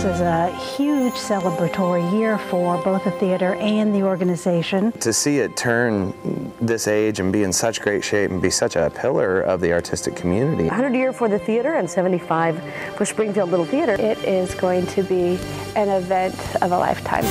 is a huge celebratory year for both the theater and the organization. To see it turn this age and be in such great shape and be such a pillar of the artistic community. 100 year for the theater and 75 for Springfield Little Theater. It is going to be an event of a lifetime.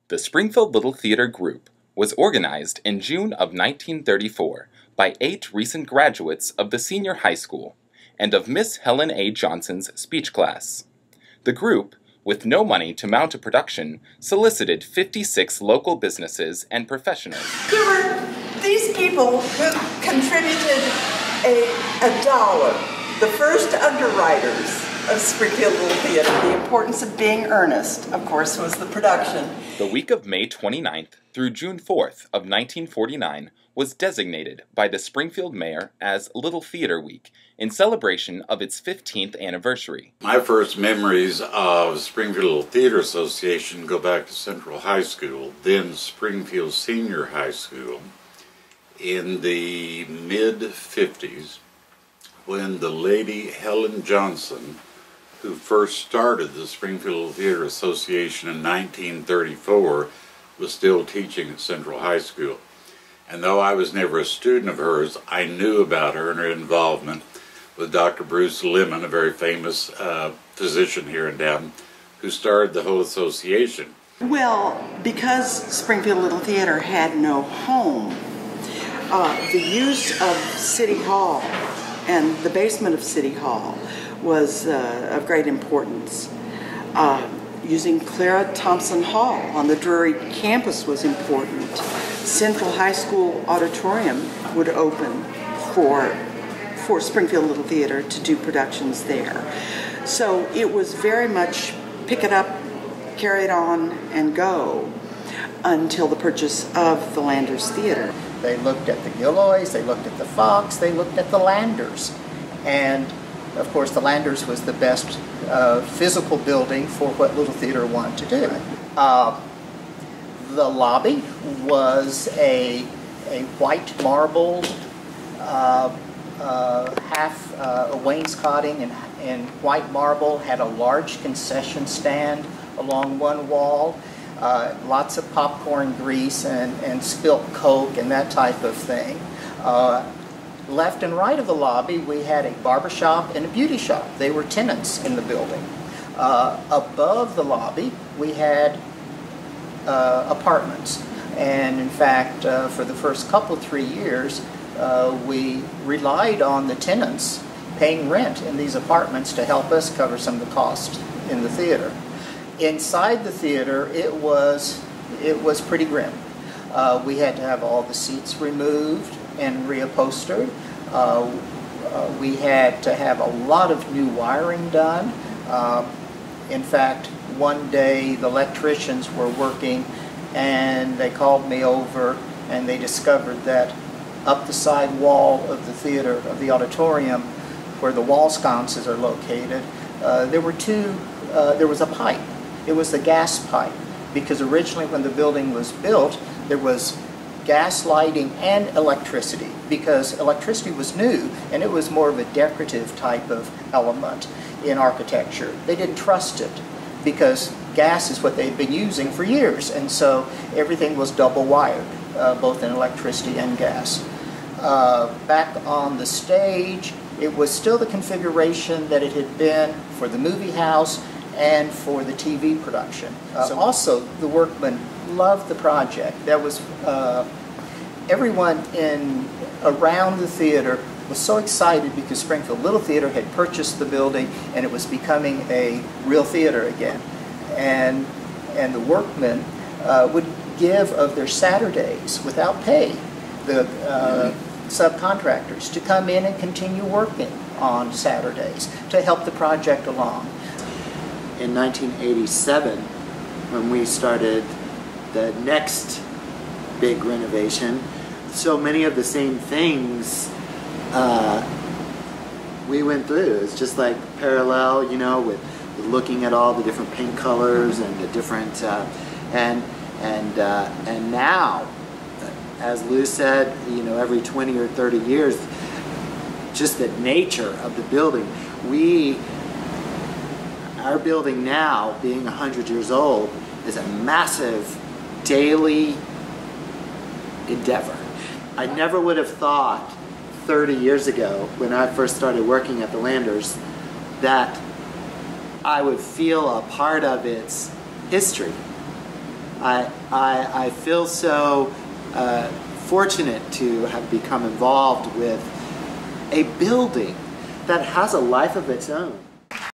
The Springfield Little Theatre Group was organized in June of 1934 by 8 recent graduates of the senior high school and of Miss Helen A. Johnson's speech class. The group, with no money to mount a production, solicited 56 local businesses and professionals. There were these people who contributed a dollar, the first underwriters of Springfield Little Theatre. The importance of being earnest, of course, was the production. The week of May 29th through June 4th of 1949 was designated by the Springfield mayor as Little Theater Week in celebration of its 15th anniversary. My first memories of Springfield Little Theatre Association go back to Central High School, then Springfield Senior High School, in the mid-50s, when the lady Helen Johnson, who first started the Springfield Little Theatre Association in 1934, was still teaching at Central High School. And though I was never a student of hers, I knew about her and her involvement with Dr. Bruce Lemon, a very famous physician here in Downton, who started the whole association. Well, because Springfield Little Theatre had no home, the use of City Hall and the basement of City Hall was of great importance. Using Clara Thompson Hall on the Drury campus was important. Central High School Auditorium would open for Springfield Little Theatre to do productions there. So it was very much pick it up, carry it on, and go until the purchase of the Landers Theatre. They looked at the Gilloys, they looked at the Fox, they looked at the Landers. And of course, the Landers was the best physical building for what Little Theatre wanted to do. The lobby was a white marble, half wainscoting in white marble, had a large concession stand along one wall, lots of popcorn grease and spilt Coke and that type of thing. Left and right of the lobby, we had a barber shop and a beauty shop. They were tenants in the building. Above the lobby, we had apartments. And in fact, for the first 3 years, we relied on the tenants paying rent in these apartments to help us cover some of the costs in the theater. Inside the theater, it was pretty grim. We had to have all the seats removed and reupholstered. We had to have a lot of new wiring done. In fact, one day the electricians were working and they called me over and they discovered that up the side wall of the theater, of the auditorium, where the wall sconces are located, there was a pipe. It was the gas pipe, because originally when the building was built, there was gas lighting and electricity, because electricity was new and it was more of a decorative type of element in architecture. They didn't trust it because gas is what they'd been using for years, and so everything was double wired, both in electricity and gas. Back on the stage, it was still the configuration that it had been for the movie house and for the TV production. So also, the workmen loved the project. That was everyone around the theater was so excited because Springfield Little Theatre had purchased the building and it was becoming a real theater again. And the workmen would give of their Saturdays without pay, the subcontractors, to come in and continue working on Saturdays to help the project along. In 1987, when we started the next big renovation, so many of the same things we went through. It's just like parallel, you know, with looking at all the different paint colors and the different and now, as Lou said, you know, every 20 or 30 years, just the nature of the building. Our building now, being 100 years old, is a massive daily endeavor. I never would have thought 30 years ago, when I first started working at the Landers, that I would feel a part of its history. I feel so fortunate to have become involved with a building that has a life of its own.